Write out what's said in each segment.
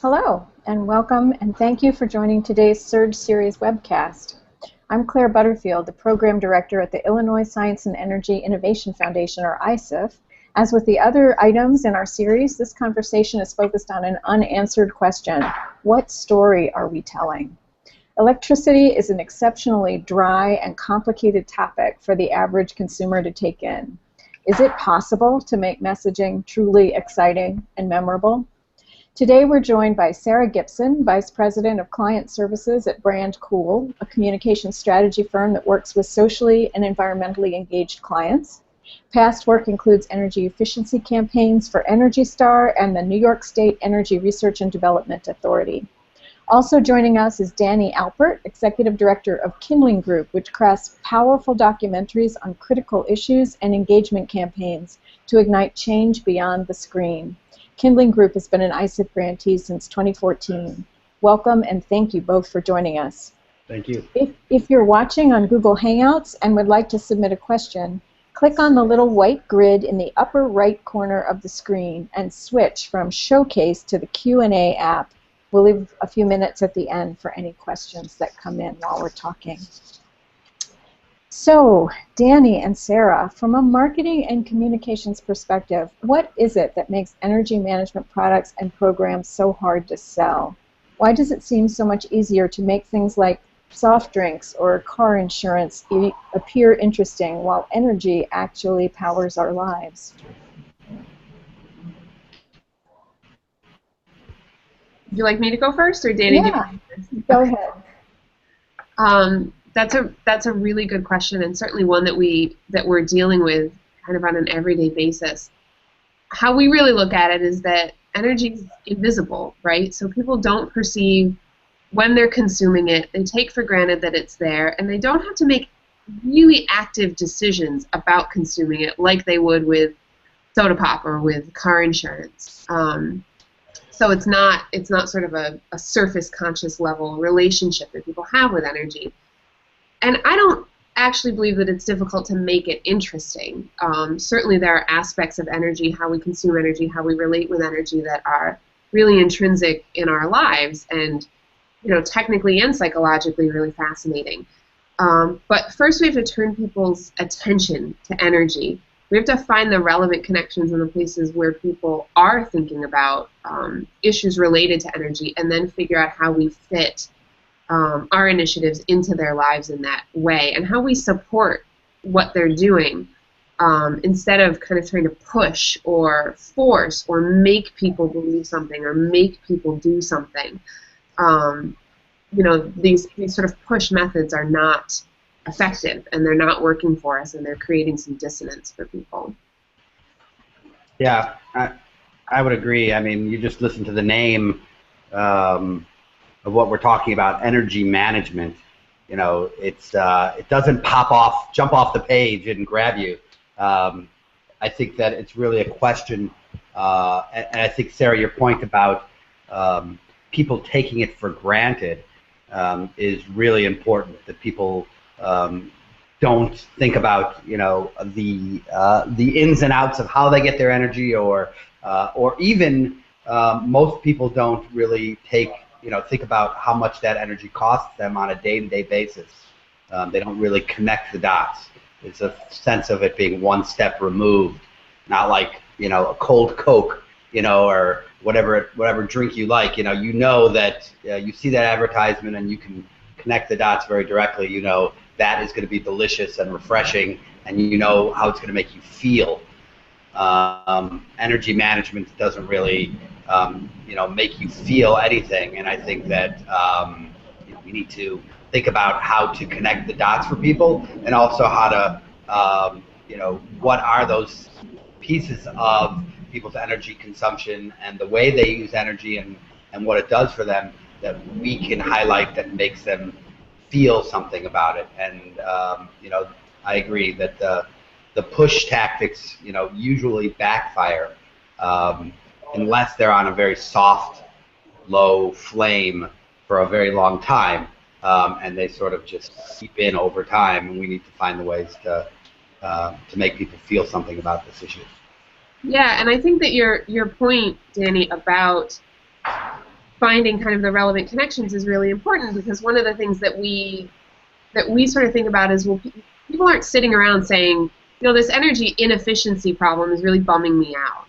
Hello, and welcome, and thank you for joining today's Surge Series webcast. I'm Claire Butterfield, the Program Director at the Illinois Science and Energy Innovation Foundation, or ISEIF. As with the other items in our series, this conversation is focused on an unanswered question: what story are we telling? Electricity is an exceptionally dry and complicated topic for the average consumer to take in. Is it possible to make messaging truly exciting and memorable? Today we're joined by Sarah Gibson, Vice President of Client Services at Brand Cool, a communications strategy firm that works with socially and environmentally engaged clients. Past work includes energy efficiency campaigns for Energy Star and the New York State Energy Research and Development Authority. Also joining us is Danny Alpert, Executive Director of Kindling Group, which crafts powerful documentaries on critical issues and engagement campaigns to ignite change beyond the screen. Kindling Group has been an ISEIF grantee since 2014. Welcome and thank you both for joining us. Thank you. If you're watching on Google Hangouts and would like to submit a question, click on the little white grid in the upper right corner of the screen and switch from Showcase to the Q&A app. We'll leave a few minutes at the end for any questions that come in while we're talking. So, Danny and Sarah, from a marketing and communications perspective, what is it that makes energy management products and programs so hard to sell? Why does it seem so much easier to make things like soft drinks or car insurance appear interesting while energy actually powers our lives? Would you like me to go first, or Danny? Yeah, go ahead. That's a really good question, and certainly one that we're dealing with kind of on an everyday basis. How we really look at it is that energy is invisible, right? So people don't perceive when they're consuming it. They take for granted that it's there, and they don't have to make really active decisions about consuming it like they would with soda pop or with car insurance. So it's not sort of a surface conscious level relationship that people have with energy. And I don't actually believe that it's difficult to make it interesting. Certainly there are aspects of energy, how we consume energy, how we relate with energy, that are really intrinsic in our lives and, you know, technically and psychologically really fascinating. But first we have to turn people's attention to energy. We have to find the relevant connections in the places where people are thinking about issues related to energy, and then figure out how we fit our initiatives into their lives in that way, and how we support what they're doing instead of kind of trying to push or force or make people believe something or make people do something. You know, these sort of push methods are not effective, and they're not working for us, and they're creating some dissonance for people. Yeah, I would agree. I mean, you just listen to the name of what we're talking about, energy management. You know, it doesn't jump off the page and grab you. I think that it's really a question, and I think, Sarah, your point about people taking it for granted is really important, that people don't think about, you know, the ins and outs of how they get their energy, or even most people don't really think about how much that energy costs them on a day-to-day basis. They don't really connect the dots. It's a sense of it being one step removed, not like, you know, a cold Coke, you know, or whatever drink you like. You know that you see that advertisement and you can connect the dots very directly. You know that is going to be delicious and refreshing, and you know how it's going to make you feel. Energy management doesn't really, make you feel anything, and I think that we need to think about how to connect the dots for people, and also how to, what are those pieces of people's energy consumption and the way they use energy and what it does for them, that we can highlight that makes them feel something about it. And I agree that the push tactics, usually backfire unless they're on a very soft, low flame for a very long time, and they sort of just seep in over time. And we need to find the ways to make people feel something about this issue. Yeah, and I think that your point, Danny, about finding kind of the relevant connections is really important, because one of the things that we sort of think about is, well, people aren't sitting around saying, this energy inefficiency problem is really bumming me out.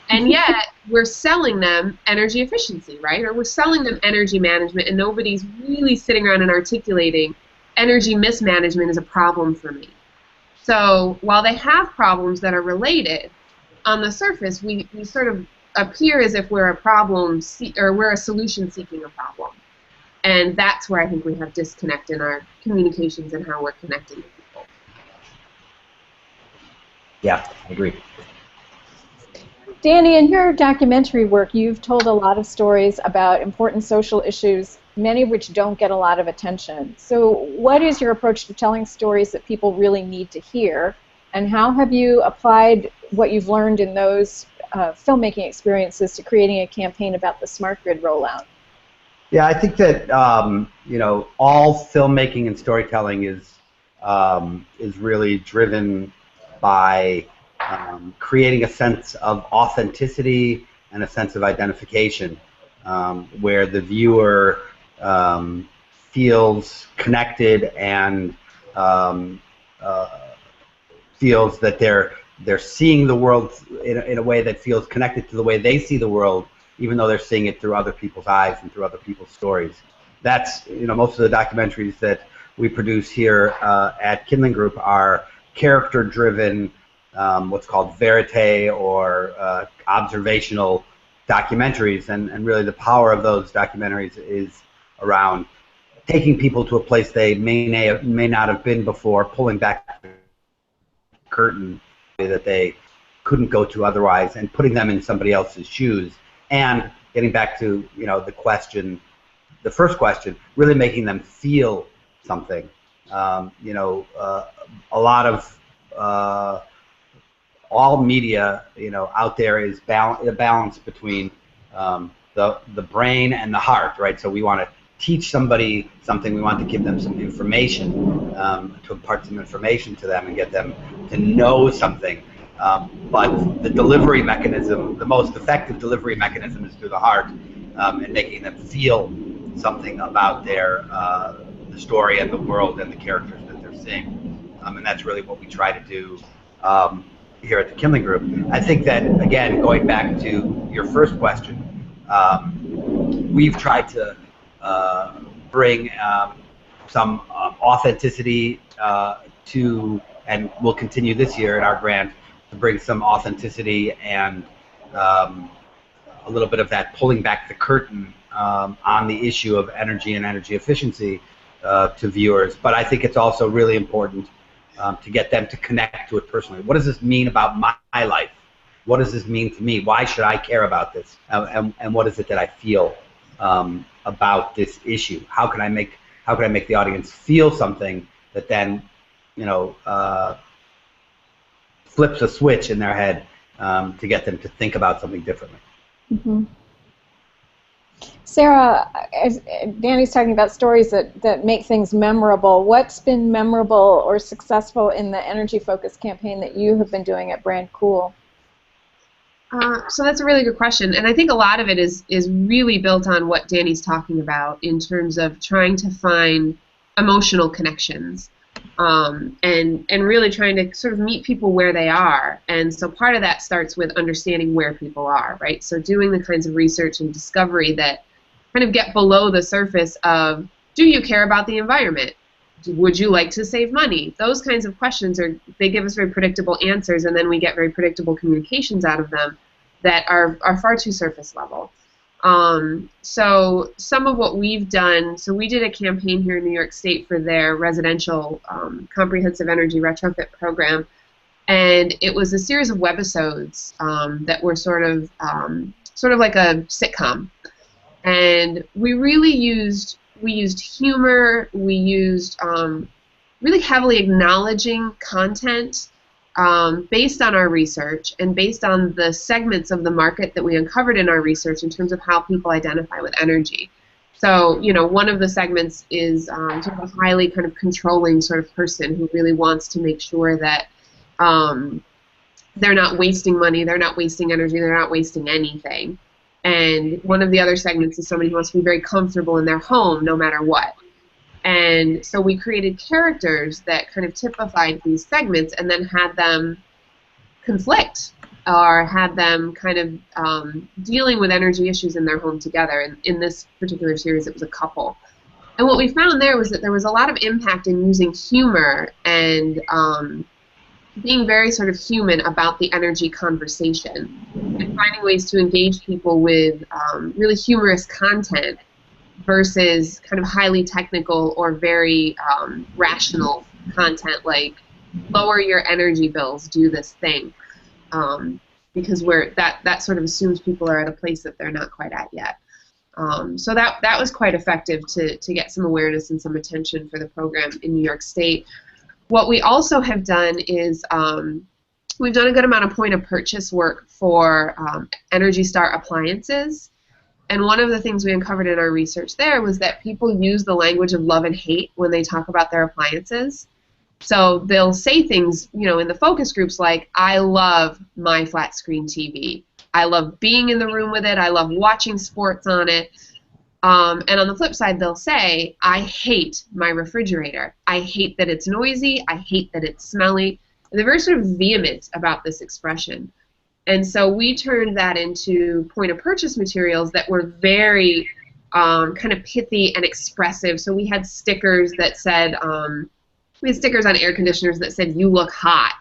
And yet, we're selling them energy efficiency, right? Or we're selling them energy management, and nobody's really sitting around and articulating energy mismanagement is a problem for me. So while they have problems that are related, on the surface, we sort of appear as if we're we're a solution seeking a problem. And that's where I think we have disconnect in our communications and how we're connecting with people. Yeah, I agree. Danny, in your documentary work, you've told a lot of stories about important social issues, many of which don't get a lot of attention. So what is your approach to telling stories that people really need to hear, and how have you applied what you've learned in those filmmaking experiences to creating a campaign about the smart grid rollout? Yeah, I think that all filmmaking and storytelling is really driven by creating a sense of authenticity and a sense of identification, where the viewer feels connected and feels that they're seeing the world in a way that feels connected to the way they see the world, even though they're seeing it through other people's eyes and through other people's stories. That's, most of the documentaries that we produce here at Kindling Group are character-driven, what's called verite or observational documentaries, and really the power of those documentaries is around taking people to a place they may not have been before, pulling back the curtain that they couldn't go to otherwise, and putting them in somebody else's shoes, and getting back to the first question, really making them feel something. A lot of all media, out there is a balance between the brain and the heart, right? So we want to teach somebody something, we want to give them some information, to impart some information to them and get them to know something. But the delivery mechanism, the most effective delivery mechanism, is through the heart, and making them feel something about the story and the world and the characters that they're seeing. And that's really what we try to do here at the Kindling Group. I think that, again, going back to your first question, we've tried to bring some authenticity to, and we'll continue this year in our grant, to bring some authenticity and a little bit of that pulling back the curtain on the issue of energy and energy efficiency to viewers. But I think it's also really important to get them to connect to it personally. What does this mean about my life? What does this mean to me? Why should I care about this? And what is it that I feel about this issue? How can I make the audience feel something that then flips a switch in their head to get them to think about something differently? Mm-hmm. Sarah, as Danny's talking about stories that make things memorable, what's been memorable or successful in the energy-focused campaign that you have been doing at Brand Cool? So that's a really good question, and I think a lot of it is really built on what Danny's talking about in terms of trying to find emotional connections, and really trying to sort of meet people where they are. And so part of that starts with understanding where people are, right? So doing the kinds of research and discovery that kind of get below the surface of, do you care about the environment? Would you like to save money? Those kinds of questions they give us very predictable answers, and then we get very predictable communications out of them that are far too surface level. So some of what we've done, so we did a campaign here in New York State for their residential comprehensive energy retrofit program, and it was a series of webisodes that were sort of like a sitcom, and we used humor, we used really heavily acknowledging content based on our research and based on the segments of the market that we uncovered in our research in terms of how people identify with energy. So, one of the segments is sort of a highly kind of controlling sort of person who really wants to make sure that they're not wasting money, they're not wasting energy, they're not wasting anything. And one of the other segments is somebody who wants to be very comfortable in their home no matter what. And so we created characters that kind of typified these segments and then had them conflict or had them kind of dealing with energy issues in their home together. And in this particular series, it was a couple. And what we found there was that there was a lot of impact in using humor and being very sort of human about the energy conversation and finding ways to engage people with really humorous content versus kind of highly technical or very rational content like lower your energy bills, do this thing, because that sort of assumes people are at a place that they're not quite at yet. So that was quite effective to get some awareness and some attention for the program in New York State. What we also have done is we've done a good amount of point of purchase work for Energy Star appliances. And one of the things we uncovered in our research there was that people use the language of love and hate when they talk about their appliances. So they'll say things, you know, in the focus groups like, I love my flat screen TV. I love being in the room with it. I love watching sports on it. And on the flip side, they'll say, I hate my refrigerator. I hate that it's noisy. I hate that it's smelly. And they're very sort of vehement about this expression. And so we turned that into point of purchase materials that were very kind of pithy and expressive. So we had stickers that said, we had stickers on air conditioners that said, you look hot,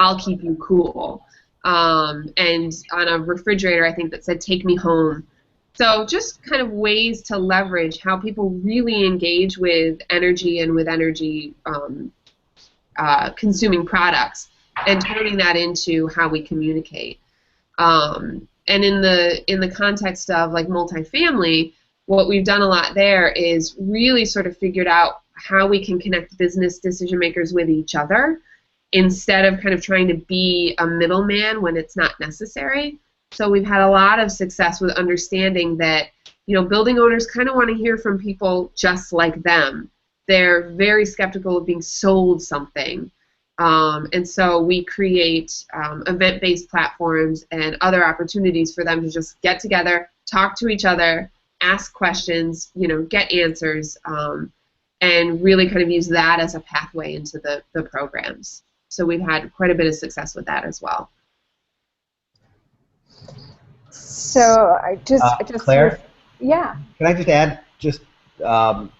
I'll keep you cool. And on a refrigerator, I think that said, take me home. So just kind of ways to leverage how people really engage with energy and with energy consuming products and turning that into how we communicate. And in the context of like multifamily, what we've done a lot there is really sort of figured out how we can connect business decision makers with each other instead of kind of trying to be a middleman when it's not necessary. So we've had a lot of success with understanding that, you know, building owners kind of want to hear from people just like them. They're very skeptical of being sold something. And so we create event-based platforms and other opportunities for them to just get together, talk to each other, ask questions, you know, get answers, and really kind of use that as a pathway into the programs. So we've had quite a bit of success with that as well. So I just Claire? Yeah. Can I just add,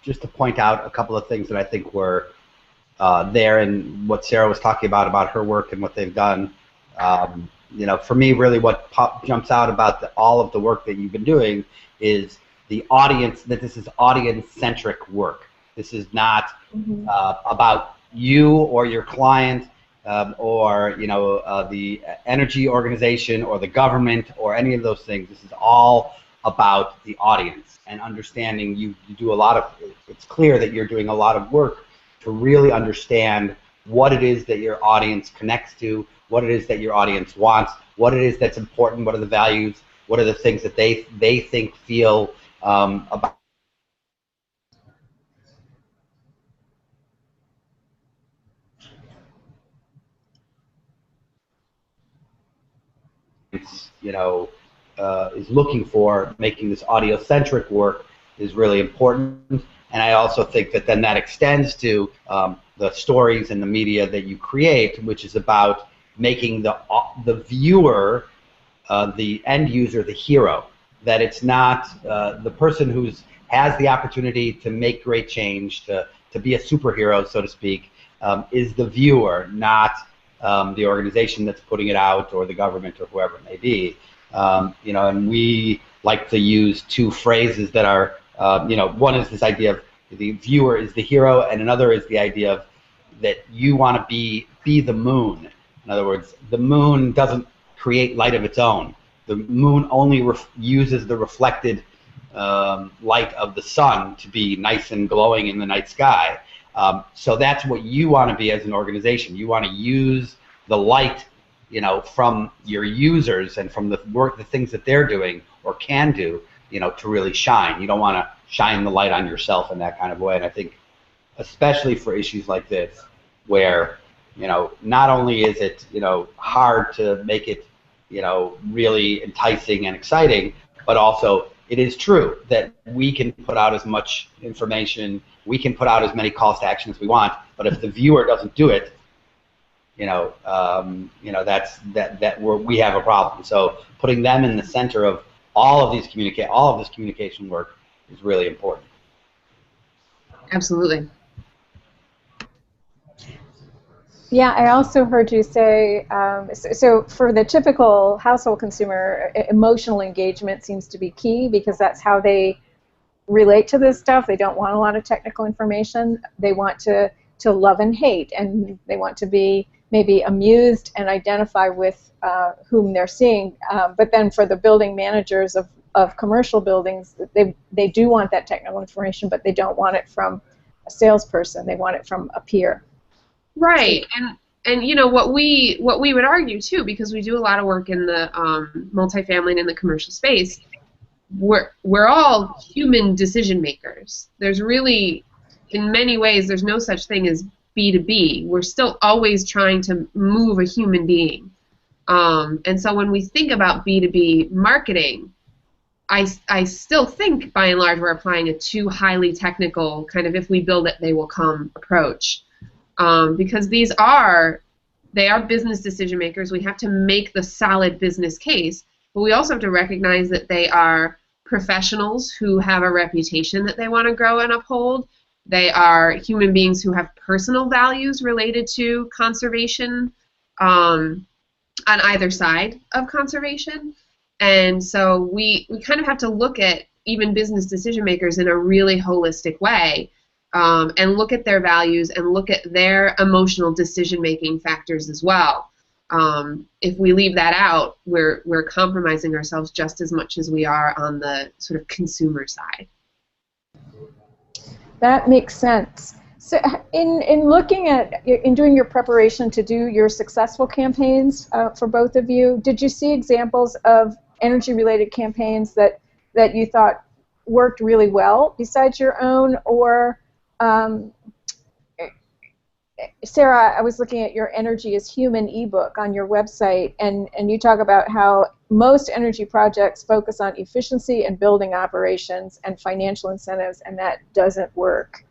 just to point out a couple of things that I think were there in what Sarah was talking about her work and what they've done. You know, for me, really what jumps out about all of the work that you've been doing is the audience, that this is audience-centric work. This is not about you or your client or, you know, the energy organization or the government or any of those things. This is all about the audience and understanding. You do a lot of, it's clear that you're doing a lot of work to really understand what it is that your audience connects to, what it is that your audience wants, what it is that's important, what are the values, what are the things that they think, feel about. You know, is looking for. Making this audio-centric work is really important, and I also think that then that extends to the stories and the media that you create, which is about making the viewer, the end user, the hero. That it's not the person who has the opportunity to make great change, to be a superhero, so to speak, is the viewer, not the organization that's putting it out or the government or whoever it may be. You know, and we like to use two phrases that are, you know, one is this idea of the viewer is the hero, and another is the idea of that you want to be the moon. In other words, the moon doesn't create light of its own. The moon only uses the reflected light of the sun to be nice and glowing in the night sky. So that's what you want to be as an organization. You want to use the light, you know, from your users and from the work, the things that they're doing or can do, you know, to really shine. You don't want to shine the light on yourself in that kind of way. And I think, especially for issues like this, where, you know, not only is it, you know, hard to make it, you know, really enticing and exciting, but also it is true that we can put out as much information, we can put out as many calls to action as we want, but if the viewer doesn't do it, we have a problem. So putting them in the center of all of this communication work is really important. Absolutely. Yeah, I also heard you say, so for the typical household consumer, emotional engagement seems to be key because that's how they relate to this stuff. They don't want a lot of technical information. They want to love and hate, and they want to be maybe amused and identify with whom they're seeing. But then for the building managers of commercial buildings, they do want that technical information, but they don't want it from a salesperson. They want it from a peer. Right, and you know what we would argue too, because we do a lot of work in the multifamily and in the commercial space. We're all human decision makers. There's really, in many ways, there's no such thing as B2B. We're still always trying to move a human being, and so when we think about B2B marketing, I still think by and large we're applying a too highly technical kind of if we build it they will come approach. Because they are business decision makers. We have to make the solid business case, but we also have to recognize that they are professionals who have a reputation that they want to grow and uphold. They are human beings who have personal values related to conservation on either side of conservation. And so we kind of have to look at even business decision makers in a really holistic way. And look at their values and look at their emotional decision-making factors as well. If we leave that out, we're compromising ourselves just as much as we are on the sort of consumer side. That makes sense. So in looking at, in doing your preparation to do your successful campaigns for both of you, did you see examples of energy-related campaigns that you thought worked really well besides your own, or Sarah, I was looking at your Energy is Human ebook on your website, and you talk about how most energy projects focus on efficiency and building operations and financial incentives, and that doesn't work.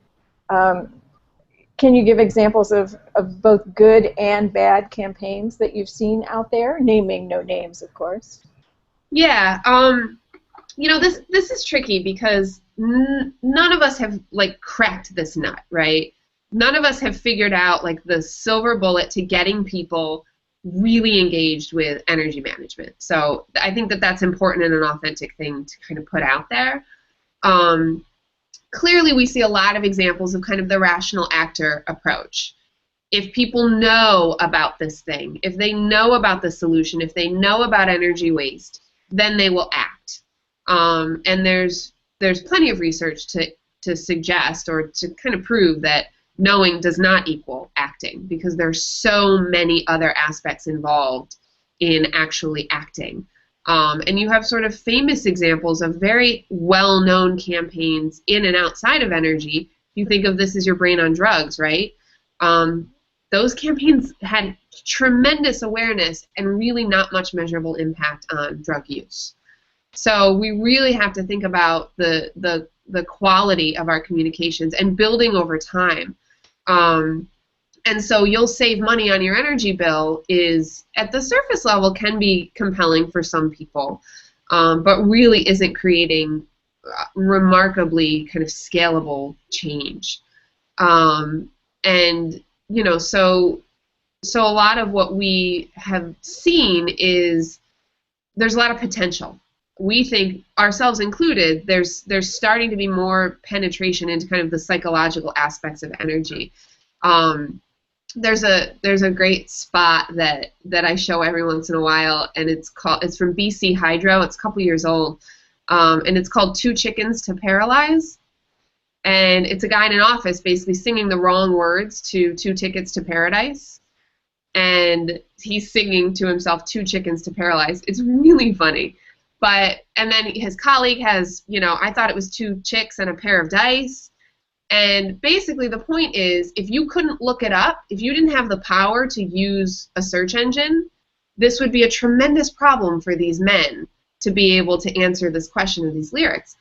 Can you give examples of both good and bad campaigns that you've seen out there, naming no names, of course? Yeah, you know, this is tricky because none of us have cracked this nut, right? None of us have figured out the silver bullet to getting people really engaged with energy management. So I think that that's important and an authentic thing to kind of put out there. Clearly, we see a lot of examples of kind of the rational actor approach. If people know about this thing, if they know about the solution, if they know about energy waste, then they will act. And there's plenty of research to suggest or to kind of prove that knowing does not equal acting, because there's so many other aspects involved in actually acting. And you have sort of famous examples of very well-known campaigns in and outside of energy. You think of This Is Your Brain on Drugs, right? Those campaigns had tremendous awareness and really not much measurable impact on drug use. So we really have to think about the quality of our communications and building over time. And so you'll save money on your energy bill is, at the surface level, can be compelling for some people, but really isn't creating remarkably kind of scalable change. And you know, so a lot of what we have seen is there's a lot of potential. We think, ourselves included, there's starting to be more penetration into kind of the psychological aspects of energy. There's a great spot that I show every once in a while, and it's from BC Hydro. It's a couple years old, and it's called Two Chickens to Paralyze. And it's a guy in an office basically singing the wrong words to Two Tickets to Paradise. And he's singing to himself, Two Chickens to Paralyze. It's really funny. And then his colleague has, I thought it was two chicks and a pair of dice. And basically the point is, if you couldn't look it up, if you didn't have the power to use a search engine, this would be a tremendous problem for these men to be able to answer this question of these lyrics.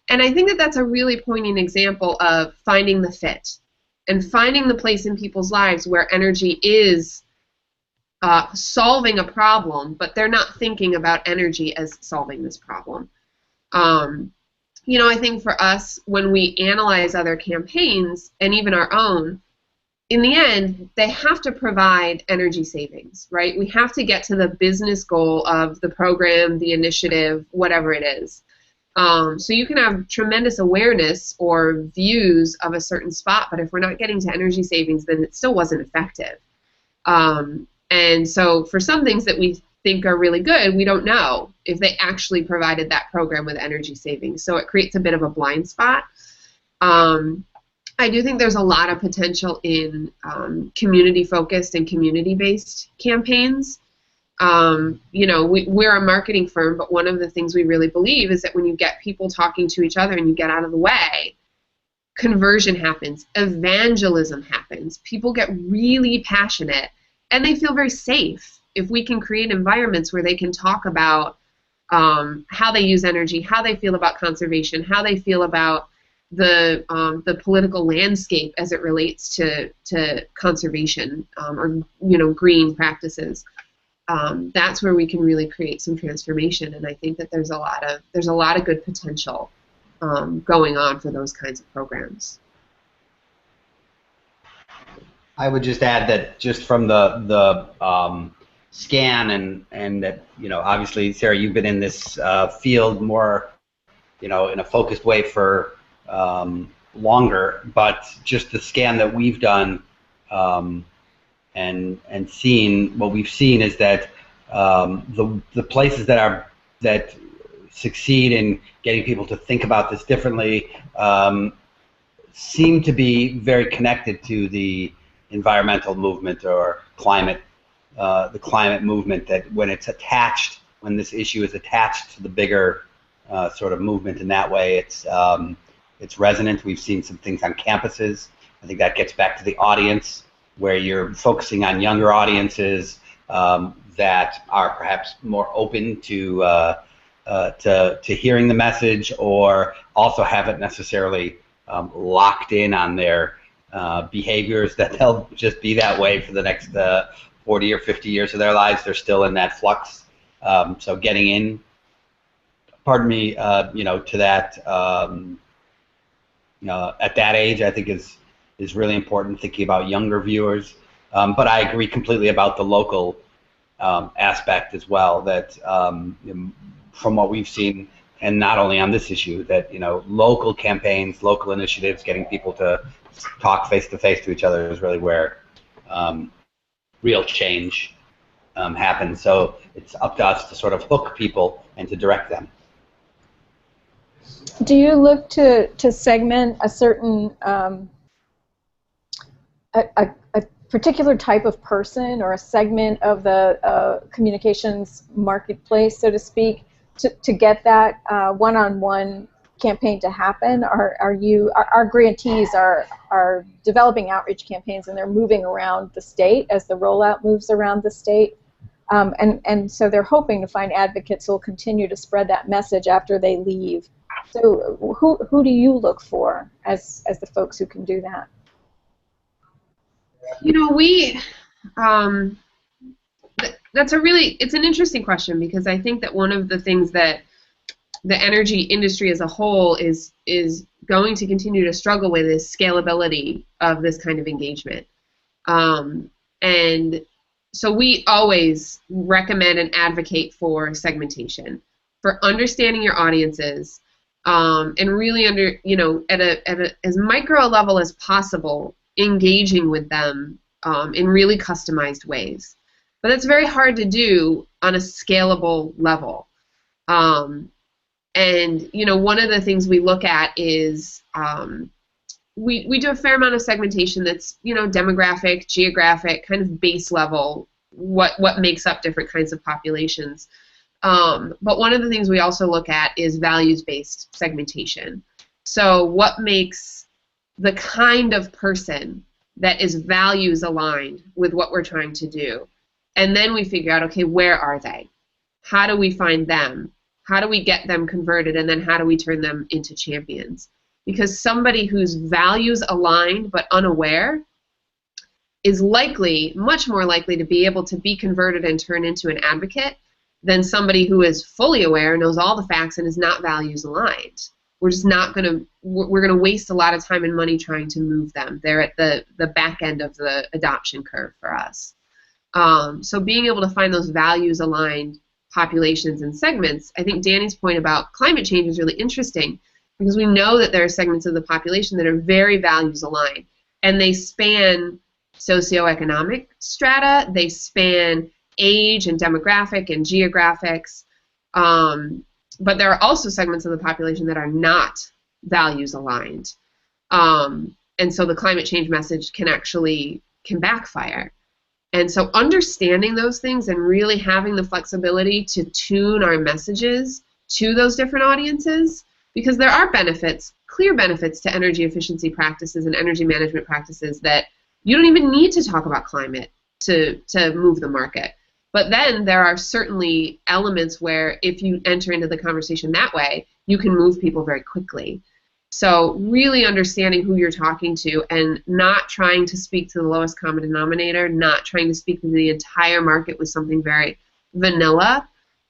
And I think that that's a really poignant example of finding the fit and finding the place in people's lives where energy is solving a problem, but they're not thinking about energy as solving this problem. You know, I think for us, when we analyze other campaigns, and even our own, in the end, they have to provide energy savings, right? We have to get to the business goal of the program, the initiative, whatever it is. So you can have tremendous awareness or views of a certain spot, but if we're not getting to energy savings, then it still wasn't effective. And so for some things that we think are really good, we don't know if they actually provided that program with energy savings. So it creates a bit of a blind spot. I do think there's a lot of potential in community-focused and community-based campaigns. You know, we're a marketing firm, but one of the things we really believe is that when you get people talking to each other and you get out of the way, conversion happens, evangelism happens, people get really passionate, and they feel very safe. If we can create environments where they can talk about how they use energy, how they feel about conservation, how they feel about the political landscape as it relates to conservation or, you know, green practices, that's where we can really create some transformation. And I think that there's a lot of good potential going on for those kinds of programs. I would just add that just from the scan and that, you know, obviously, Sarah, you've been in this field more, you know, in a focused way for longer, but just the scan that we've done and seen, what we've seen is that the places that succeed in getting people to think about this differently seem to be very connected to the environmental movement or the climate movement, that when it's attached, when this issue is attached to the bigger sort of movement in that way, it's resonant. We've seen some things on campuses. I think that gets back to the audience, where you're focusing on younger audiences that are perhaps more open to hearing the message, or also haven't necessarily locked in on their behaviors, that they'll just be that way for the next 40 or 50 years of their lives. They're still in that flux. So getting in, you know, to that at that age, I think is really important, thinking about younger viewers. But I agree completely about the local aspect as well, that from what we've seen, and not only on this issue, that, you know, local campaigns, local initiatives, getting people to talk face-to-face to each other is really where real change happens. So it's up to us to sort of hook people and to direct them. Do you look to segment a certain a particular type of person, or a segment of the communications marketplace, so to speak, to get that one-on-one campaign to happen? Our grantees are developing outreach campaigns, and they're moving around the state as the rollout moves around the state, and so they're hoping to find advocates who will continue to spread that message after they leave. So who do you look for as the folks who can do that? You know, it's an interesting question, because I think that one of the things that the energy industry as a whole is going to continue to struggle with is scalability of this kind of engagement. And so we always recommend and advocate for segmentation, for understanding your audiences, and really at as micro a level as possible, engaging with them in really customized ways. But it's very hard to do on a scalable level. And, you know, one of the things we look at is we do a fair amount of segmentation that's, you know, demographic, geographic, kind of base level, what makes up different kinds of populations. But one of the things we also look at is values-based segmentation. So what makes the kind of person that is values aligned with what we're trying to do? And then we figure out, okay, where are they? How do we find them? How do we get them converted, and then how do we turn them into champions? Because somebody whose values aligned but unaware is likely, much more likely, to be able to be converted and turn into an advocate than somebody who is fully aware, knows all the facts, and is not values aligned. We're just not going to, we're going to waste a lot of time and money trying to move them. They're at the back end of the adoption curve for us. So being able to find those values aligned populations and segments, I think Danny's point about climate change is really interesting, because we know that there are segments of the population that are very values aligned, and they span socioeconomic strata, they span age and demographic and geographics, but there are also segments of the population that are not values aligned, and so the climate change message can backfire. And so understanding those things and really having the flexibility to tune our messages to those different audiences, because there are benefits, clear benefits to energy efficiency practices and energy management practices that you don't even need to talk about climate to move the market. But then there are certainly elements where if you enter into the conversation that way, you can move people very quickly. So really understanding who you're talking to and not trying to speak to the lowest common denominator, not trying to speak to the entire market with something very vanilla,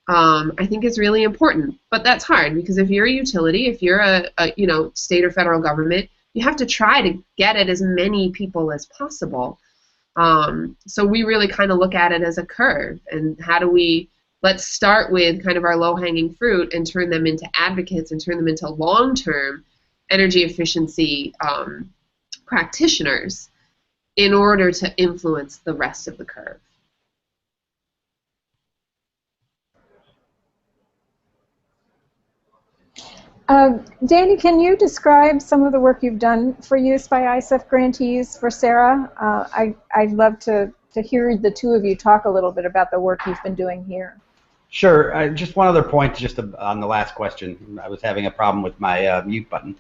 I think is really important. But that's hard, because if you're a utility, if you're a state or federal government, you have to try to get at as many people as possible. So we really kind of look at it as a curve, and how do we, let's start with kind of our low-hanging fruit and turn them into advocates and turn them into long-term energy efficiency practitioners in order to influence the rest of the curve. Danny, can you describe some of the work you've done for use by ISEIF grantees for Sarah? I'd love to hear the two of you talk a little bit about the work you've been doing here. Sure. Just one other point, just on the last question. I was having a problem with my mute button.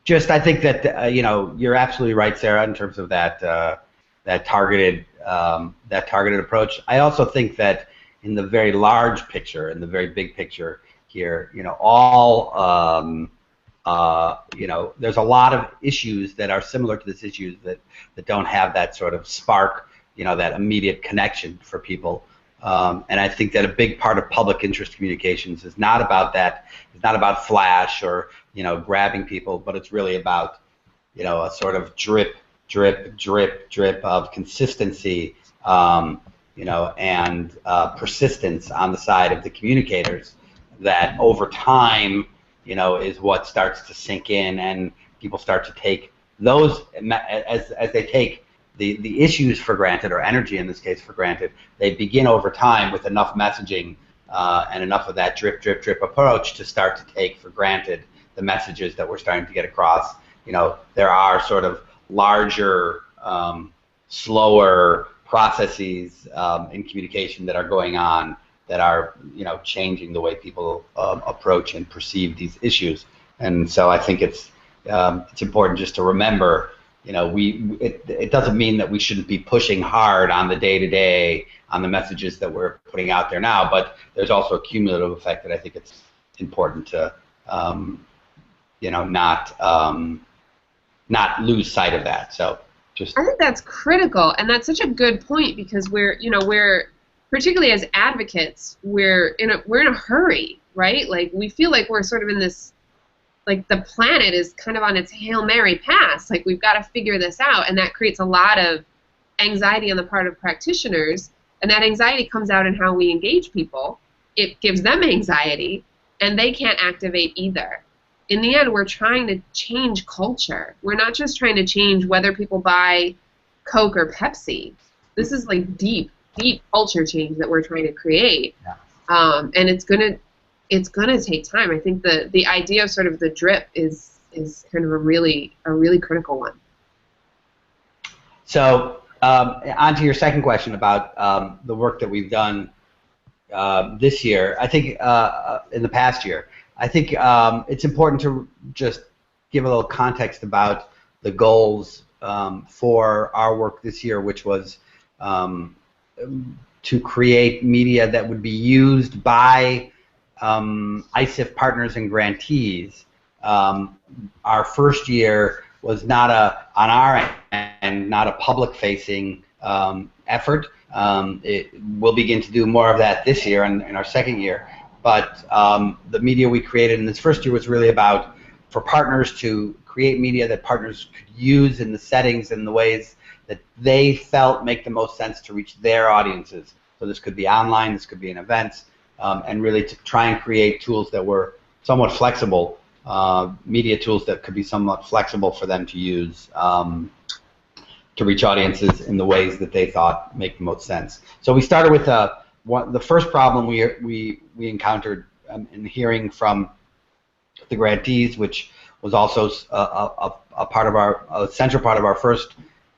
I think that you're absolutely right, Sarah, in terms of that targeted approach. I also think that in the very large picture, in the very big picture here, there's a lot of issues that are similar to this issues that don't have that sort of spark, that immediate connection for people. And I think that a big part of public interest communications is not about that. It's not about flash or grabbing people, but it's really about a sort of drip of consistency, and persistence on the side of the communicators. That over time, is what starts to sink in, and people start to take those as they take the issues for granted, or energy in this case for granted. They begin over time with enough messaging and enough of that drip approach to start to take for granted the messages that we're starting to get across. There are sort of larger, slower processes in communication that are going on that are changing the way people approach and perceive these issues. And so I think it's important just to remember, it doesn't mean that we shouldn't be pushing hard on the day-to-day on the messages that we're putting out there now, but there's also a cumulative effect that I think it's important to not lose sight of that. So I think that's critical, and that's such a good point, because we're particularly as advocates, we're in a hurry, right? Like, we feel like we're sort of in this, like, the planet is kind of on its Hail Mary pass. Like, we've got to figure this out, and that creates a lot of anxiety on the part of practitioners, and that anxiety comes out in how we engage people. It gives them anxiety, and they can't activate either. In the end, we're trying to change culture. We're not just trying to change whether people buy Coke or Pepsi. This is like deep culture change that we're trying to create, and it's gonna take time. I think the idea of sort of the drip is kind of a really critical one. So on to your second question about the work that we've done this year. I think in the past year, I think it's important to just give a little context about the goals for our work this year, which was to create media that would be used by ISEIF partners and grantees, our first year was not on our end, not a public-facing effort. We'll begin to do more of that this year in our second year. But the media we created in this first year was really about for partners to create media that partners could use in the settings and the ways that they felt make the most sense to reach their audiences. So this could be online, this could be in events, and really to try and create tools that were somewhat flexible, media tools that could be somewhat flexible for them to use to reach audiences in the ways that they thought make the most sense. So we started with the first problem we encountered in hearing from the grantees, which was also a part of a central part of our first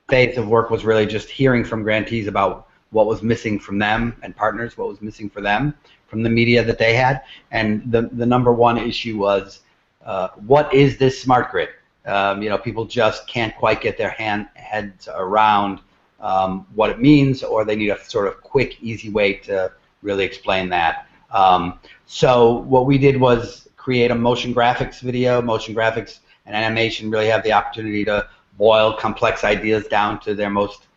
phase of work, was really just hearing from grantees about what was missing from them and partners, what was missing for them from the media that they had. And the number one issue was, what is this smart grid? People just can't quite get their heads around what it means, or they need a sort of quick, easy way to really explain that. So what we did was create a motion graphics video. Motion graphics and animation really have the opportunity to boil complex ideas down to their most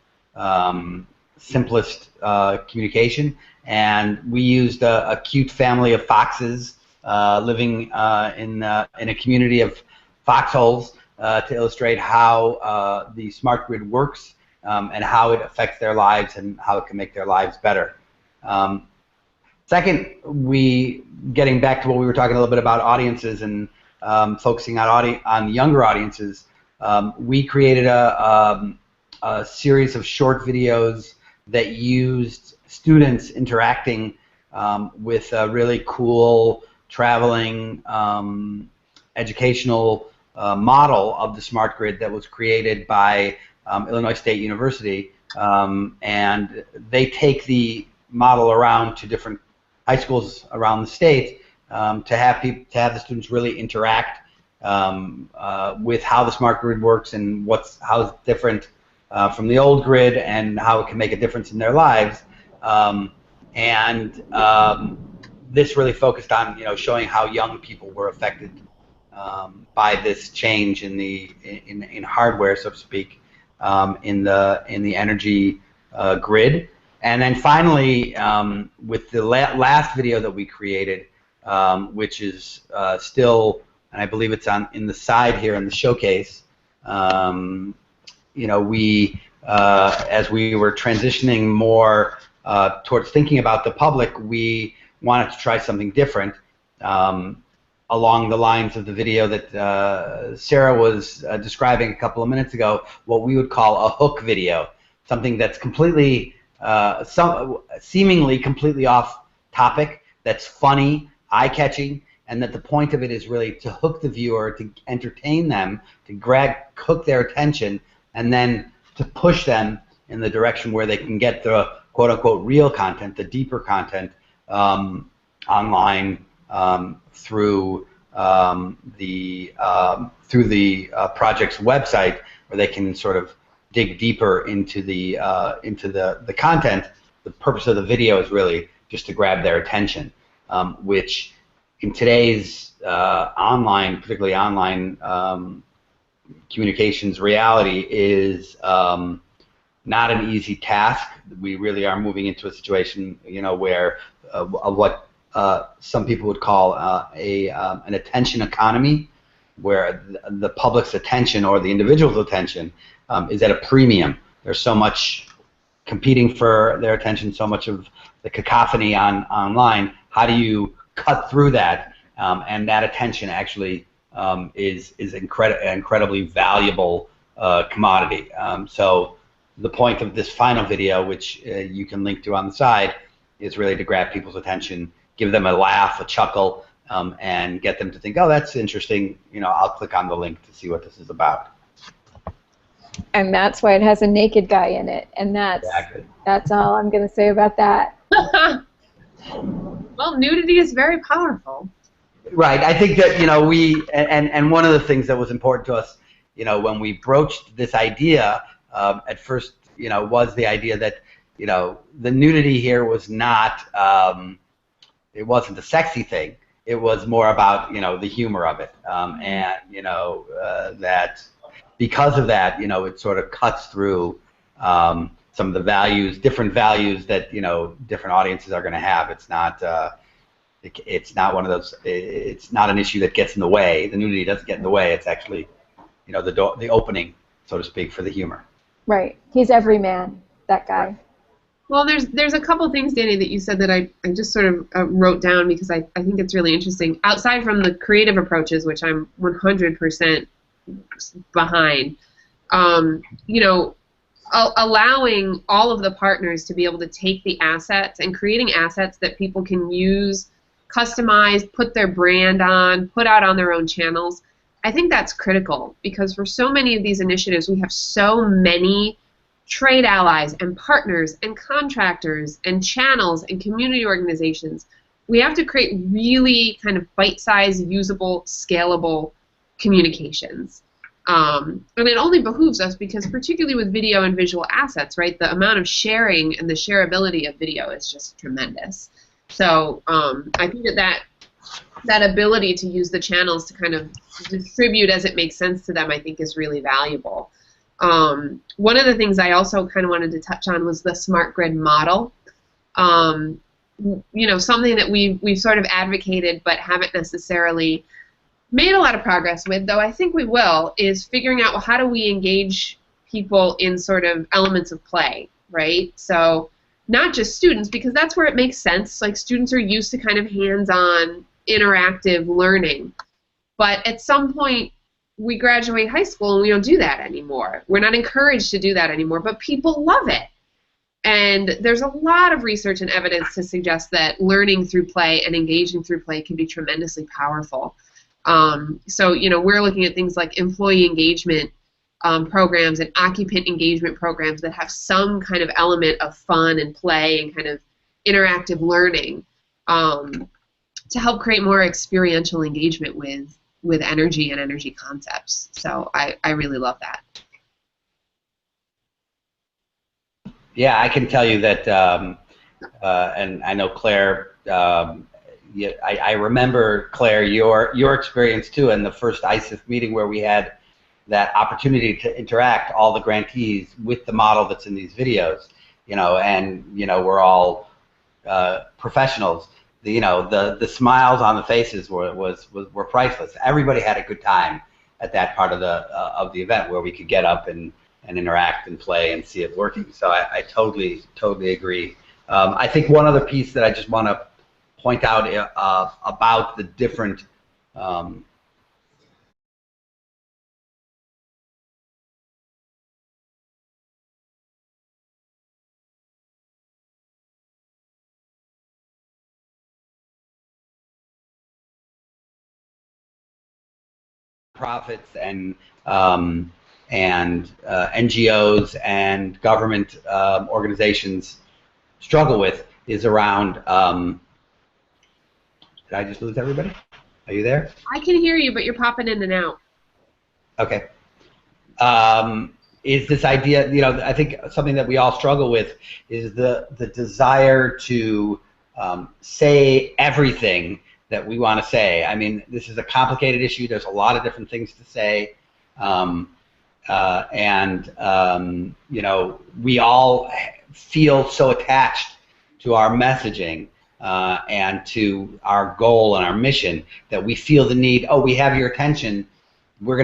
simplest communication. And we used a cute family of foxes living in a community of foxholes to illustrate how the smart grid works and how it affects their lives and how it can make their lives better. Second, getting back to what we were talking a little bit about audiences and focusing on younger audiences, we created a series of short videos that used students interacting with a really cool traveling educational model of the smart grid that was created by Illinois State University, and they take the model around to different high schools around the state to have the students really interact with how the smart grid works and how it's different from the old grid and how it can make a difference in their lives. This really focused on showing how young people were affected by this change in hardware, so to speak, in the energy grid. And then finally, with the last video that we created, which is still, and I believe it's in the side here in the showcase, we as we were transitioning more towards thinking about the public, we wanted to try something different along the lines of the video that Sarah was describing a couple of minutes ago, what we would call a hook video, something that's completely, seemingly completely off topic, that's funny, eye-catching, and that the point of it is really to hook the viewer, to entertain them, to hook their attention, and then to push them in the direction where they can get the quote-unquote real content, the deeper content, online through the project's website, where they can sort of dig deeper into the content. The purpose of the video is really just to grab their attention, which in today's particularly online communications reality is not an easy task. We really are moving into a situation, where what some people would call an attention economy, where the public's attention or the individual's attention is at a premium. There's so much competing for their attention, so much of the cacophony online. How do you cut through that? And that attention actually is an incredibly valuable commodity. So the point of this final video, which you can link to on the side, is really to grab people's attention, give them a laugh, a chuckle, and get them to think, oh, that's interesting. I'll click on the link to see what this is about. And that's why it has a naked guy in it, and that's all I'm going to say about that. Well, nudity is very powerful. Right. I think that and one of the things that was important to us, when we broached this idea at first, was the idea that the nudity here was not it wasn't the sexy thing. It was more about, you know, the humor of it, and you know, that because of that, you know, it sort of cuts through some of the values, different values that, you know, different audiences are going to have. It's not it's not one of those. It's not an issue that gets in the way. The nudity doesn't get in the way. It's actually, you know, the opening, so to speak, for the humor. Right. He's every man, that guy. Well, there's a couple things, Danny, that you said that I just sort of wrote down because I think it's really interesting. Outside from the creative approaches, which I'm 100% behind, you know, allowing all of the partners to be able to take the assets and creating assets that people can use, customize, put their brand on, put out on their own channels. I think that's critical because for so many of these initiatives, we have so many trade allies and partners and contractors and channels and community organizations. We have to create really kind of bite-sized, usable, scalable communications. And it only behooves us because particularly with video and visual assets, right, the amount of sharing and the shareability of video is just tremendous. So I think that ability to use the channels to kind of distribute as it makes sense to them, I think, is really valuable. One of the things I also kind of wanted to touch on was the smart grid model. You know, something that we've sort of advocated but haven't necessarily made a lot of progress with, though I think we will, is figuring out, well, how do we engage people in sort of elements of play, right? So not just students, because that's where it makes sense. Like, students are used to kind of hands-on, interactive learning. But at some point, we graduate high school and we don't do that anymore. We're not encouraged to do that anymore, but people love it. And there's a lot of research and evidence to suggest that learning through play and engaging through play can be tremendously powerful. So, you know, we're looking at things like employee engagement programs and occupant engagement programs that have some kind of element of fun and play and kind of interactive learning to help create more experiential engagement with energy and energy concepts. So I really love that. Yeah, I can tell you that, and I know Claire. Yeah, I remember, Claire, your experience too in the first ISEIF meeting where we had that opportunity to interact all the grantees with the model that's in these videos, you know, and you know, we're all professionals. You know, the smiles on the faces were priceless. Everybody had a good time at that part of the event where we could get up and interact and play and see it working. So I totally agree. I think one other piece that I just want to point out about the different profits and NGOs and government organizations struggle with is around. Did I just lose everybody? Are you there? I can hear you, but you're popping in and out. Okay. Is this idea, you know, I think something that we all struggle with is the desire to say everything that we want to say. I mean, this is a complicated issue. There's a lot of different things to say. You know, we all feel so attached to our messaging and to our goal and our mission that we feel the need, oh, we have your attention. We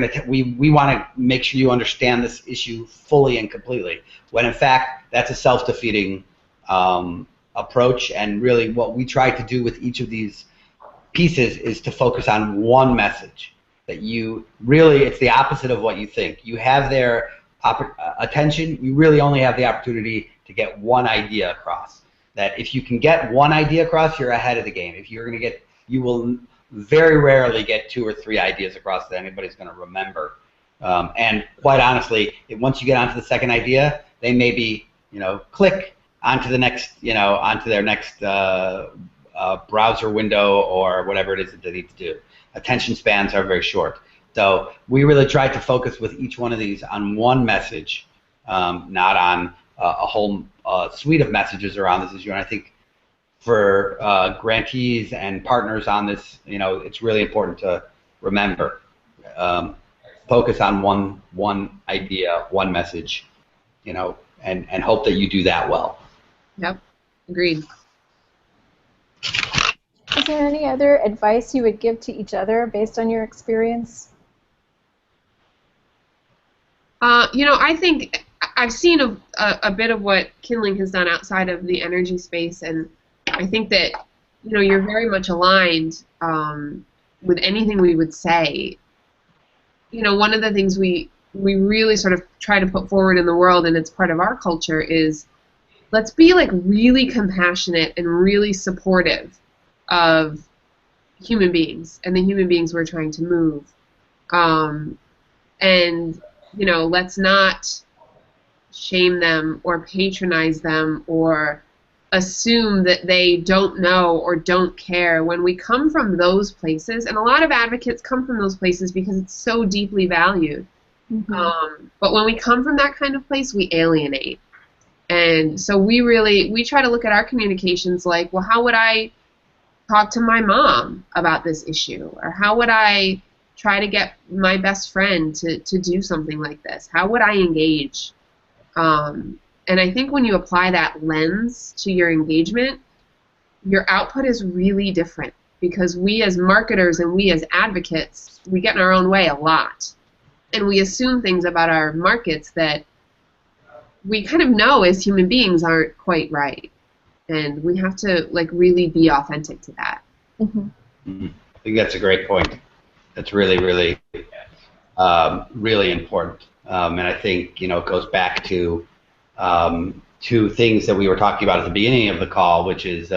want to make sure you understand this issue fully and completely. When in fact, that's a self-defeating approach. And really what we try to do with each of these pieces is to focus on one message. That you really, it's the opposite of what you think. You have their attention, you really only have the opportunity to get one idea across. That if you can get one idea across, you're ahead of the game. If you're going to get, you will very rarely get 2 or 3 ideas across that anybody's going to remember. And quite honestly, once you get onto the second idea, they maybe, you know, click onto the next, you know, onto their next browser window or whatever it is that they need to do. Attention spans are very short. So we really tried to focus with each one of these on one message, not on a whole suite of messages around this issue. And I think for grantees and partners on this, it's really important to remember. Focus on one idea, one message, and hope that you do that well. Yep, agreed. Is there any other advice you would give to each other based on your experience? I think I've seen a bit of what Kindling has done outside of the energy space, and I think that you're very much aligned with anything we would say. One of the things we really sort of try to put forward in the world, and it's part of our culture, is let's be like really compassionate and really supportive of human beings and the human beings we're trying to move. And let's not shame them or patronize them or assume that they don't know or don't care. When we come from those places, and a lot of advocates come from those places because it's so deeply valued, but when we come from that kind of place, we alienate. And so we try to look at our communications like, well, how would I talk to my mom about this issue? Or how would I try to get my best friend to do something like this? How would I engage? And I think when you apply that lens to your engagement, your output is really different, because we as marketers and we as advocates, we get in our own way a lot. And we assume things about our markets that we kind of know as human beings aren't quite right. And we have to really be authentic to that. I think that's a great point. That's really, really, really important. And I think it goes back to two things that we were talking about at the beginning of the call, which is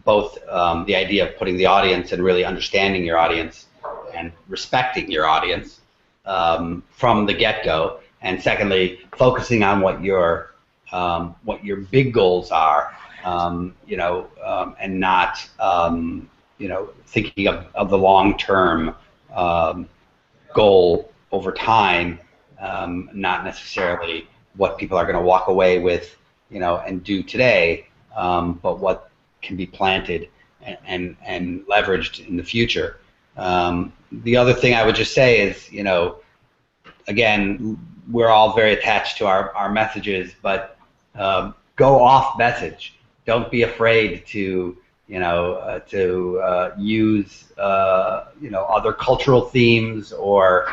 both the idea of putting the audience and really understanding your audience and respecting your audience from the get-go, and secondly, focusing on what your big goals are, and not thinking of the long-term goal over time, not necessarily what people are going to walk away with, and do today, but what can be planted and leveraged in the future. The other thing I would just say is, again, we're all very attached to our messages, but go off message. Don't be afraid to use other cultural themes or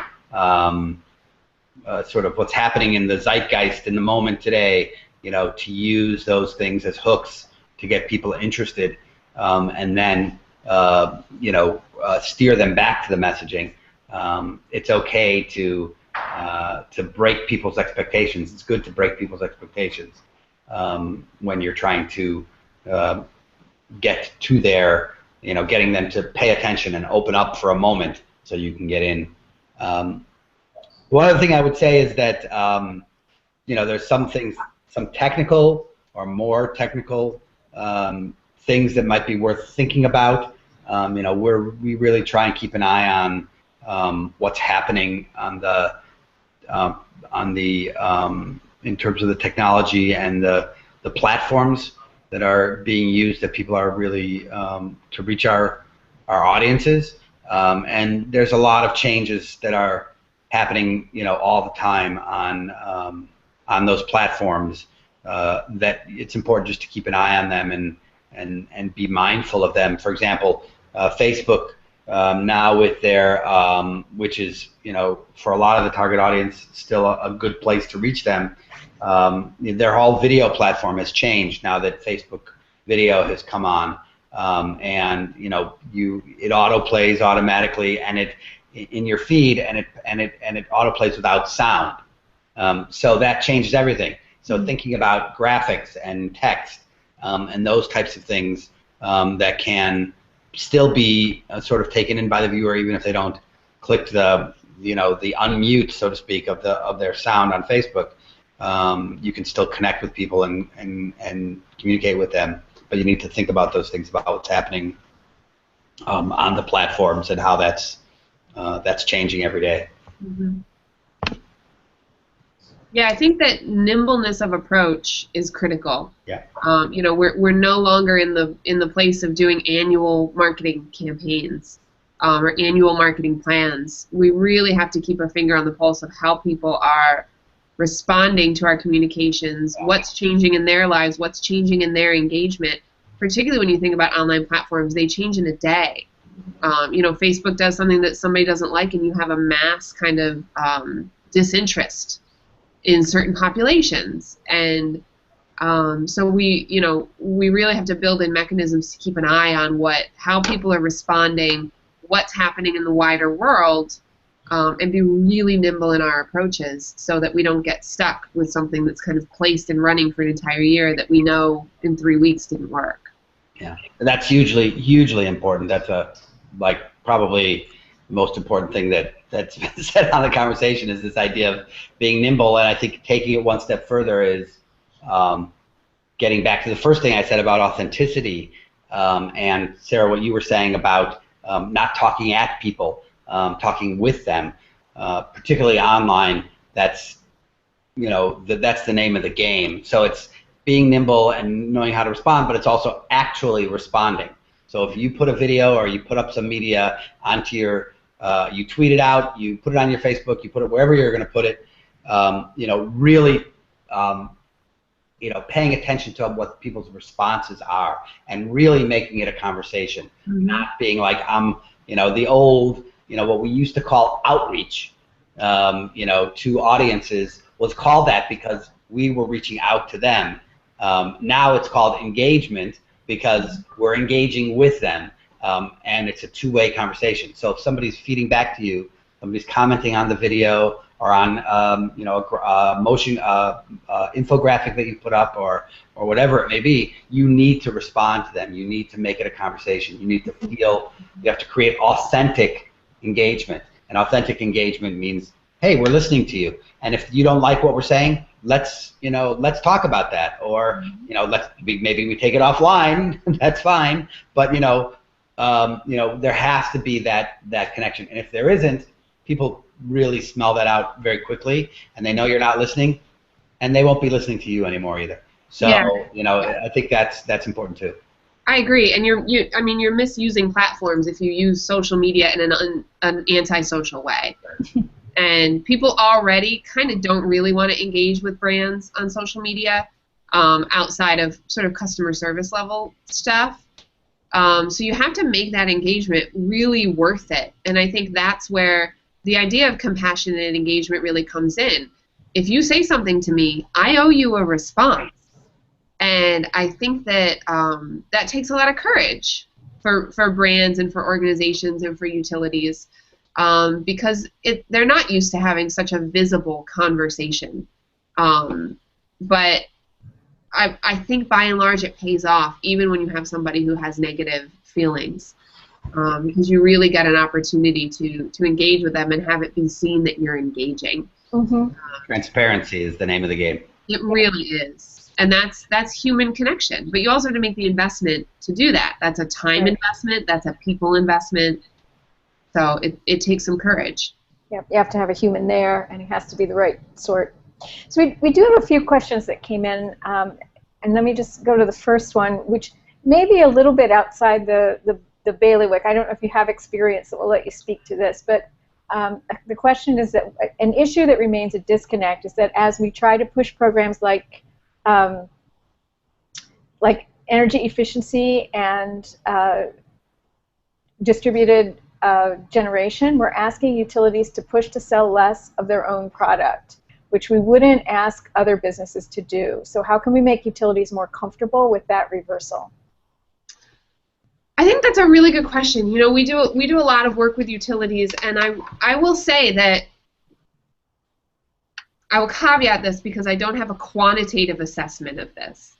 sort of what's happening in the zeitgeist in the moment today, to use those things as hooks to get people interested, and then steer them back to the messaging. It's okay to break people's expectations. It's good to break people's expectations when you're trying to get to their, getting them to pay attention and open up for a moment so you can get in. One other thing I would say is that there's some things, some technical or more technical things that might be worth thinking about. We really try and keep an eye on what's happening on the in terms of the technology and the platforms that are being used, that people are really to reach our audiences. And there's a lot of changes that are happening, all the time on those platforms, that it's important just to keep an eye on them and be mindful of them. For example, Facebook now with their, which is, for a lot of the target audience, still a good place to reach them. Their whole video platform has changed now that Facebook video has come on, and it autoplays automatically, and it in your feed, and it autoplays without sound. So that changes everything. So thinking about graphics and text and those types of things that can still be sort of taken in by the viewer, even if they don't click the the unmute, so to speak, of their sound on Facebook. You can still connect with people and communicate with them, but you need to think about those things, about what's happening on the platforms and how that's changing every day. Yeah, I think that nimbleness of approach is critical. Yeah. You know, we're no longer in the place of doing annual marketing campaigns or annual marketing plans. We really have to keep a finger on the pulse of how people are responding to our communications, what's changing in their lives, what's changing in their engagement. Particularly when you think about online platforms, they change in a day. You know, Facebook does something that somebody doesn't like, and you have a mass kind of disinterest in certain populations. And so we really have to build in mechanisms to keep an eye on how people are responding, what's happening in the wider world, and be really nimble in our approaches so that we don't get stuck with something that's kind of placed and running for an entire year that we know in 3 weeks didn't work. Yeah, that's hugely important. That's probably the most important thing that's been said on the conversation is this idea of being nimble. And I think taking it one step further is getting back to the first thing I said about authenticity. And Sarah, what you were saying about not talking at people, talking with them, particularly online. That's that's the name of the game. So it's being nimble and knowing how to respond, but it's also actually responding. So if you put a video or you put up some media onto your, you tweet it out, you put it on your Facebook, you put it wherever you're going to put it, really, paying attention to what people's responses are and really making it a conversation, not being like the old, what we used to call outreach, to audiences was called that because we were reaching out to them. Now it's called engagement because we're engaging with them, and it's a two-way conversation. So if somebody's feeding back to you, somebody's commenting on the video or on a motion infographic that you put up or whatever it may be, you need to respond to them. You need to make it a conversation. You need to feel, you have to create authentic engagement. And authentic engagement means, hey, we're listening to you. And if you don't like what we're saying, let's talk about that. Or maybe we take it offline. That's fine. But there has to be that connection. And if there isn't, people really smell that out very quickly, and they know you're not listening, and they won't be listening to you anymore either. So I think that's important too. I agree, and you're misusing platforms if you use social media in an antisocial way. And people already kind of don't really want to engage with brands on social media outside of sort of customer service level stuff. So you have to make that engagement really worth it. And I think that's where the idea of compassionate engagement really comes in. If you say something to me, I owe you a response. And I think that that takes a lot of courage for brands and for organizations and for utilities. Because they're not used to having such a visible conversation. But I think by and large it pays off, even when you have somebody who has negative feelings, because you really get an opportunity to engage with them and have it be seen that you're engaging. Transparency is the name of the game. It really is. And that's human connection. But you also have to make the investment to do that. That's a time investment. That's a people investment. So it takes some courage. Yep, you have to have a human there, and it has to be the right sort. So we do have a few questions that came in, and let me just go to the first one, which may be a little bit outside the bailiwick. I don't know if you have experience that will let you speak to this, but the question is that an issue that remains a disconnect is that as we try to push programs like energy efficiency and distributed generation, we're asking utilities to push to sell less of their own product, which we wouldn't ask other businesses to do. So how can we make utilities more comfortable with that reversal? I think that's a really good question. We do a lot of work with utilities, and I will say that I will caveat this because I don't have a quantitative assessment of this.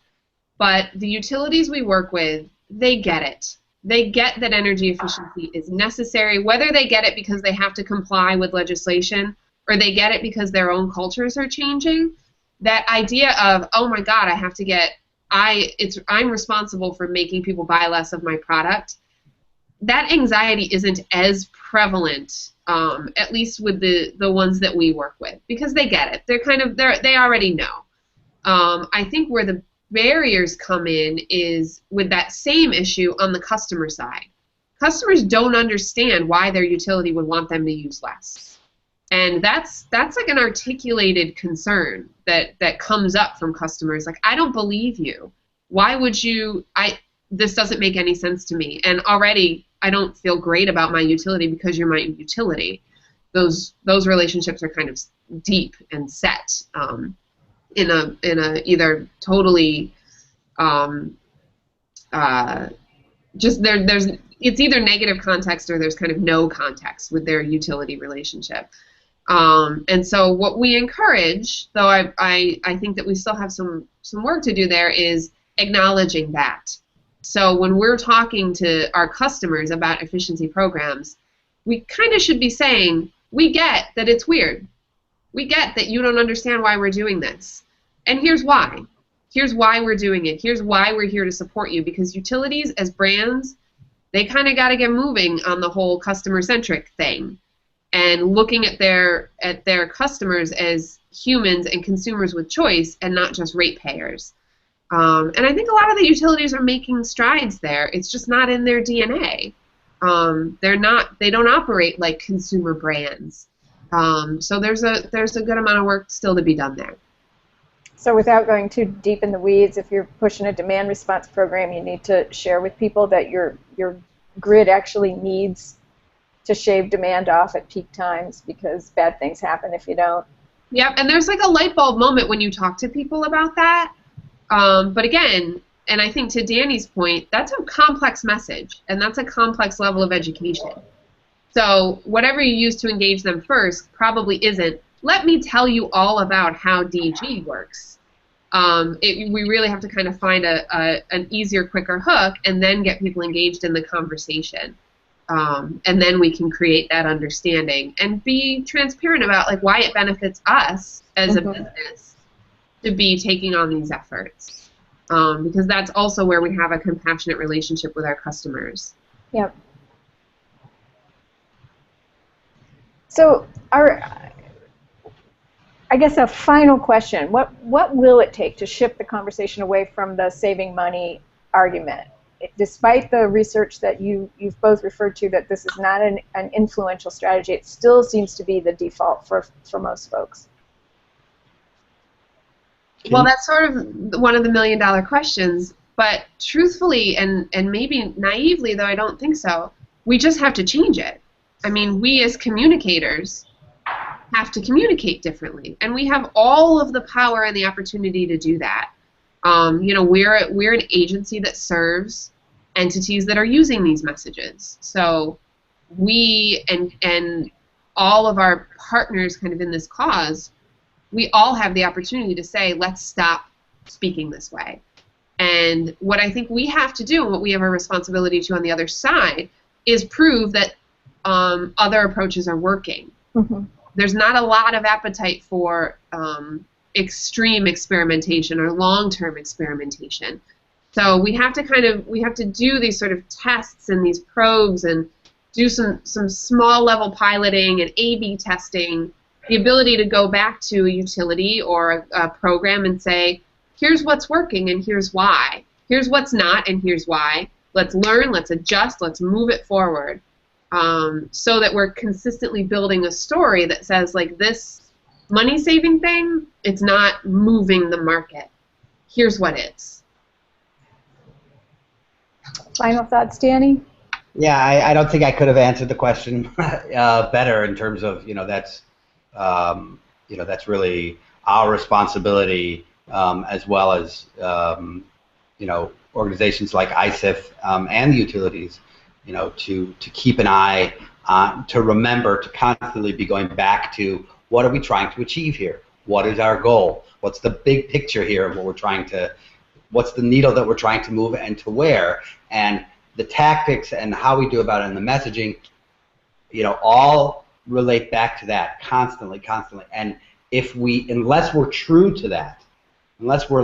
But the utilities we work with, they get it. They get that energy efficiency is necessary, whether they get it because they have to comply with legislation or they get it because their own cultures are changing. That idea of, oh my God, I'm responsible for making people buy less of my product. That anxiety isn't as prevalent at least with the ones that we work with, because they get it. They already know. I think where the barriers come in is with that same issue on the customer side. Customers don't understand why their utility would want them to use less. And that's like an articulated concern that comes up from customers. Like, I don't believe you. Why would you? This doesn't make any sense to me. And already I don't feel great about my utility because you're my utility. Those relationships are kind of deep and set in a either totally just there's it's either negative context or there's kind of no context with their utility relationship. And so what we encourage, though I think that we still have some work to do there, is acknowledging that. So when we're talking to our customers about efficiency programs, we kind of should be saying, we get that it's weird. We get that you don't understand why we're doing this. And here's why. Here's why we're doing it. Here's why we're here to support you. Because utilities as brands, they kind of got to get moving on the whole customer-centric thing and looking at their customers as humans and consumers with choice and not just ratepayers. And I think a lot of the utilities are making strides there. It's just not in their DNA. They don't operate like consumer brands. So there's a good amount of work still to be done there. So without going too deep in the weeds, if you're pushing a demand response program, you need to share with people that your grid actually needs to shave demand off at peak times, because bad things happen if you don't. Yep, and there's like a light bulb moment when you talk to people about that. But again, and I think to Danny's point, that's a complex message, and that's a complex level of education. So whatever you use to engage them first probably isn't, let me tell you all about how DG works. We really have to kind of find an easier, quicker hook and then get people engaged in the conversation. And then we can create that understanding and be transparent about like why it benefits us as a business to be taking on these efforts. Because that's also where we have a compassionate relationship with our customers. Yep. So I guess a final question. What will it take to shift the conversation away from the saving money argument? Despite the research that you've both referred to that this is not an influential strategy, it still seems to be the default for most folks. Well, that's sort of one of the million-dollar questions. But truthfully, and maybe naively, though I don't think so, we just have to change it. I mean, we as communicators have to communicate differently, and we have all of the power and the opportunity to do that. You know, we're an agency that serves entities that are using these messages. So we and all of our partners kind of in this cause, we all have the opportunity to say, let's stop speaking this way. And what I think we have to do, and what we have a responsibility to on the other side, is prove that other approaches are working. Mm-hmm. There's not a lot of appetite for extreme experimentation or long-term experimentation. So we have to do these sort of tests and these probes and do some small level piloting and A/B testing, the ability to go back to a utility or a program and say, here's what's working and here's why. Here's what's not and here's why. Let's learn, let's adjust, let's move it forward. So that we're consistently building a story that says, like, this money-saving thing, it's not moving the market. Here's what is. Final thoughts, Danny? Yeah, I don't think I could have answered the question better in terms of, that's really our responsibility, as well as, organizations like ISEIF and the utilities, to keep an eye on, to remember to constantly be going back to what are we trying to achieve here? What is our goal? What's the big picture here of what we're trying to, what's the needle that we're trying to move and to where? And the tactics and how we do about it and the messaging, all relate back to that constantly. And unless we're true to that, unless we're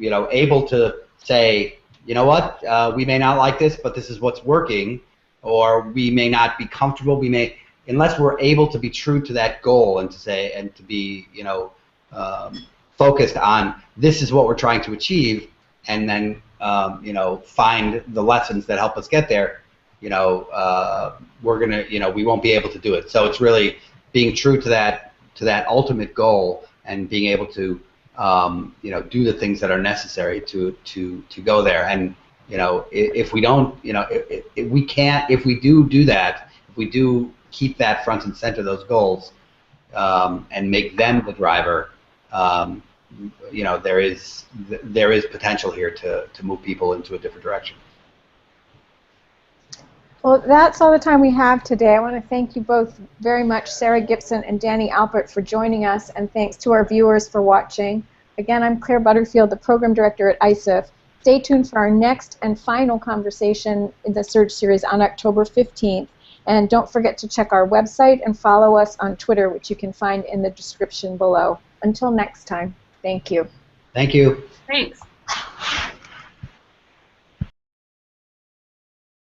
able to say, you know what, we may not like this, but this is what's working, or we may not be comfortable, unless we're able to be true to that goal and to say and to be focused on this is what we're trying to achieve, and then find the lessons that help us get there, we're gonna we won't be able to do it. So it's really being true to that ultimate goal and being able to do the things that are necessary to go there. And if we don't, if we can't, if we do that, if we do keep that front and center, those goals, and make them the driver, there is potential here to move people into a different direction. Well, that's all the time we have today. I want to thank you both very much, Sarah Gibson and Danny Alpert, for joining us, and thanks to our viewers for watching. Again, I'm Claire Butterfield, the Program Director at ISEIF. Stay tuned for our next and final conversation in the Surge series on October 15th. And don't forget to check our website and follow us on Twitter, which you can find in the description below. Until next time, thank you. Thank you. Thanks.